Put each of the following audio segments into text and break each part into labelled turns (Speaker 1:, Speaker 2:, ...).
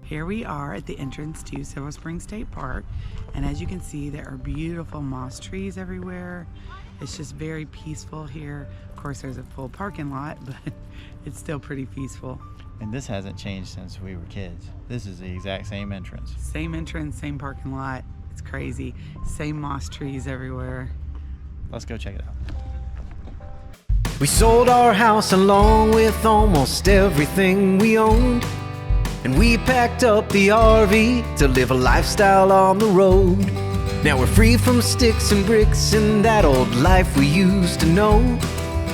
Speaker 1: Here we are at the entrance to Silver Spring State Park, and as you can see, there are beautiful moss trees everywhere. It's just very peaceful here. Of course, there's a full parking lot, but it's still pretty peaceful.
Speaker 2: And this hasn't changed since we were kids. This is the exact same entrance.
Speaker 1: Same entrance, same parking lot. It's crazy. Same moss trees everywhere.
Speaker 2: Let's go check it out.
Speaker 3: We sold our house along with almost everything we owned, and we packed up the RV to live a lifestyle on the road. Now we're free from sticks and bricks and that old life we used to know.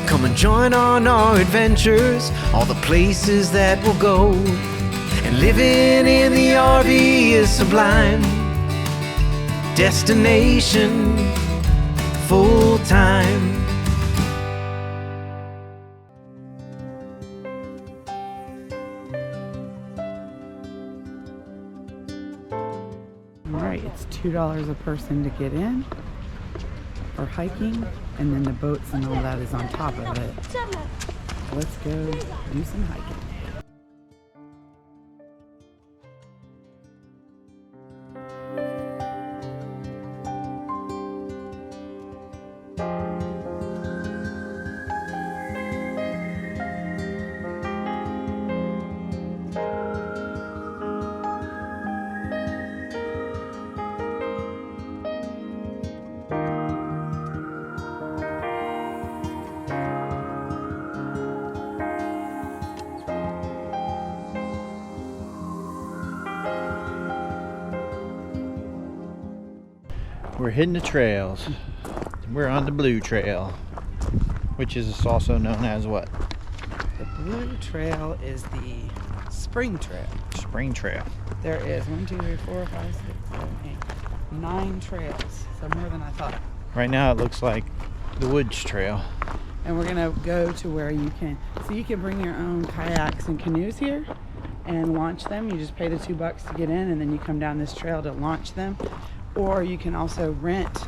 Speaker 3: Come and join on our adventures, all the places that we'll go. And living in the RV is sublime. Destination Fulltime.
Speaker 1: All right, it's $2 a person to get in for hiking, and then the boats and all that is on top of it. Let's go do some hiking.
Speaker 2: We're hitting the trails. We're on the Blue Trail, which is also known as what?
Speaker 1: The Blue Trail is the Spring Trail.
Speaker 2: Spring Trail.
Speaker 1: There is 1, 2, 3, 4, 5, 6, 7, 8, 9 trails. So more than I thought.
Speaker 2: Right now it looks like the Woods Trail.
Speaker 1: And we're gonna go to where you can bring your own kayaks and canoes here and launch them. You just pay the $2 to get in, and then you come down this trail to launch them. Or you can also rent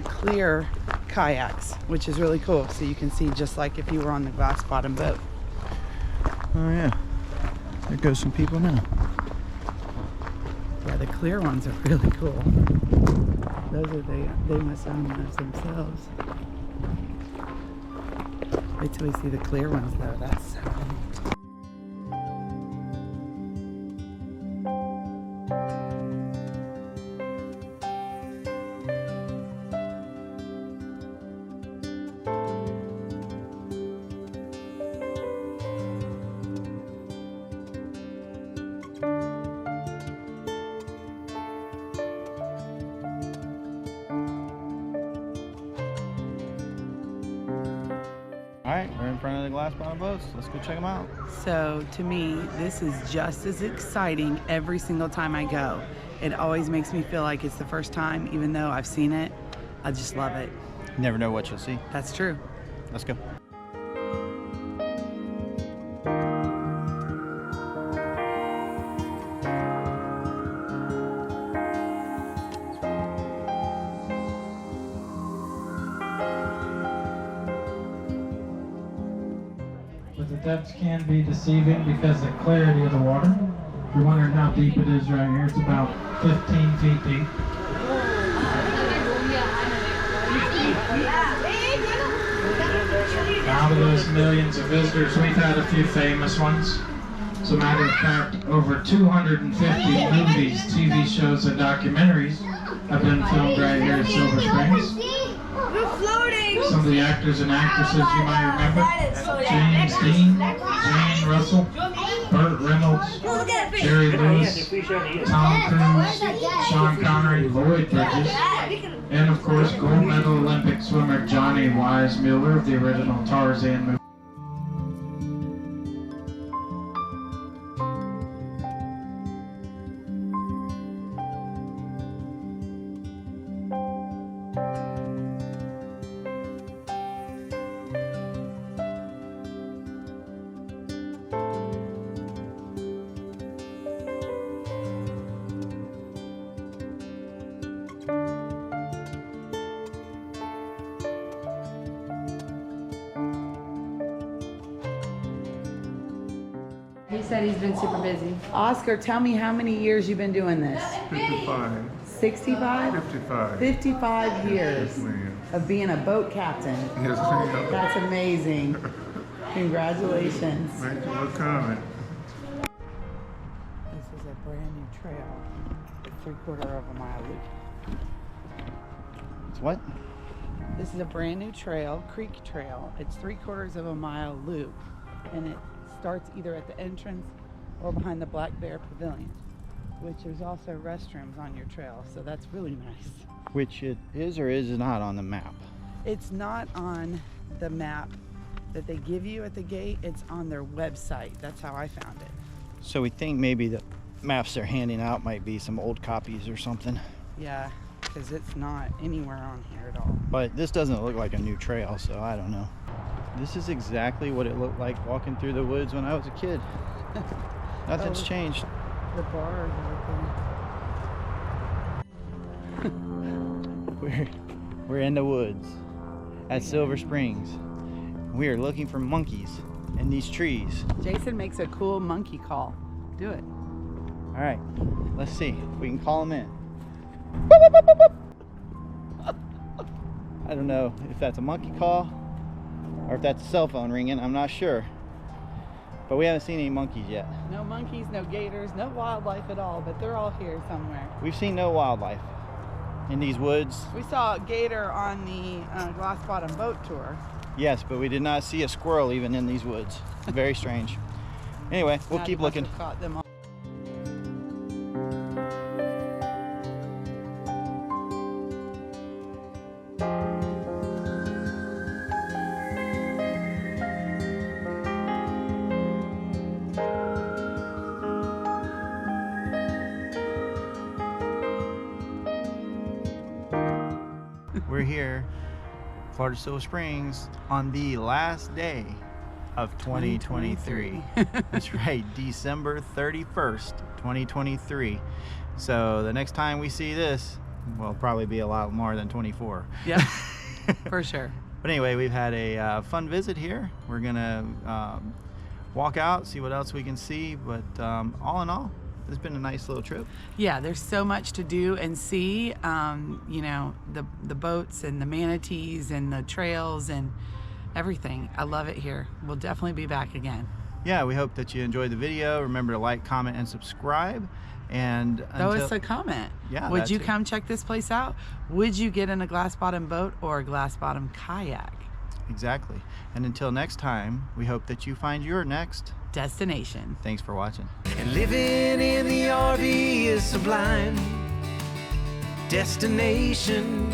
Speaker 1: clear kayaks, which is really cool. So you can see just like if you were on the glass bottom boat.
Speaker 2: Oh yeah, there goes some people now.
Speaker 1: Yeah, the clear ones are really cool. Those are they must own those themselves. Wait till we see the clear ones though. That's so neat.
Speaker 2: Alright, we're in front of the glass bottom boats. Let's go check them out.
Speaker 1: So to me, this is just as exciting every single time I go. It always makes me feel like it's the first time, even though I've seen it. I just love it.
Speaker 2: You never know what you'll see.
Speaker 1: That's true.
Speaker 2: Let's go.
Speaker 4: But the depths can be deceiving because of the clarity of the water. If you're wondering how deep it is right here, it's about 15 feet deep. Out of those millions of visitors, we've had a few famous ones. As a matter of fact, over 250 movies, TV shows, and documentaries have been filmed right here at Silver Springs. Some of the actors and actresses you might remember: James Dean, Jane Russell, Burt Reynolds, Jerry Lewis, Tom Cruise, Sean Connery, Lloyd Bridges, and of course gold medal Olympic swimmer Johnny Weissmuller of the original Tarzan movie.
Speaker 5: He said he's been super busy.
Speaker 1: Oscar, tell me how many years you've been doing this?
Speaker 6: 55.
Speaker 1: 65?
Speaker 6: 55.
Speaker 1: 55 years
Speaker 6: Yes, ma'am.
Speaker 1: of being a boat captain.
Speaker 6: Yes, ma'am.
Speaker 1: That's amazing. Congratulations.
Speaker 6: Thank you for coming.
Speaker 1: This is a brand new trail. It's 3/4 of a mile loop.
Speaker 2: It's what?
Speaker 1: This is a brand new trail, creek trail. It's 3/4 of a mile loop, and it starts either at the entrance or behind the Black Bear Pavilion, which there's also restrooms on your trail, so that's really nice.
Speaker 2: Which it is or is not on the map.
Speaker 1: It's not on the map that they give you at the gate. It's on their website. That's how I found it.
Speaker 2: So we think maybe the maps they're handing out might be some old copies or something.
Speaker 1: Yeah, because it's not anywhere on here at all.
Speaker 2: But this doesn't look like a new trail, so I don't know. This is exactly what it looked like walking through the woods when I was a kid. Nothing's changed.
Speaker 1: The bar is
Speaker 2: We're in the woods at Silver Springs. We are looking for monkeys in these trees.
Speaker 1: Jason makes a cool monkey call. Do it.
Speaker 2: All right, let's see if we can call them in. I don't know if that's a monkey call or if that's a cell phone ringing. I'm not sure. But we haven't seen any monkeys yet.
Speaker 1: No monkeys, no gators, no wildlife at all, but they're all here somewhere.
Speaker 2: We've seen no wildlife in these woods.
Speaker 1: We saw a gator on the Glass Bottom boat tour.
Speaker 2: Yes, but we did not see a squirrel even in these woods. Very strange. Anyway, we'll
Speaker 1: Now
Speaker 2: keep
Speaker 1: they must
Speaker 2: looking.
Speaker 1: have caught them all.
Speaker 2: We're here, Florida Silver Springs, on the last day of 2023. That's right, December 31st, 2023. So the next time we see this, will probably be a lot more than 24.
Speaker 1: Yep, for sure.
Speaker 2: But anyway, we've had a fun visit here. We're gonna walk out, see what else we can see. But all in all, it's been a nice little trip.
Speaker 1: Yeah, there's so much to do and see. You know, the boats and the manatees and the trails and everything. I love it here. We'll definitely be back again.
Speaker 2: Yeah, we hope that you enjoyed the video. Remember to like, comment, and subscribe. And
Speaker 1: Throw us a comment.
Speaker 2: Yeah,
Speaker 1: Would
Speaker 2: that's
Speaker 1: you
Speaker 2: it.
Speaker 1: come check this place out? Would you get in a glass bottom boat or a glass bottom kayak?
Speaker 2: Exactly. And until next time, we hope that you find your next
Speaker 1: Destination.
Speaker 2: Thanks for watching.
Speaker 3: And living in the RV is sublime. Destination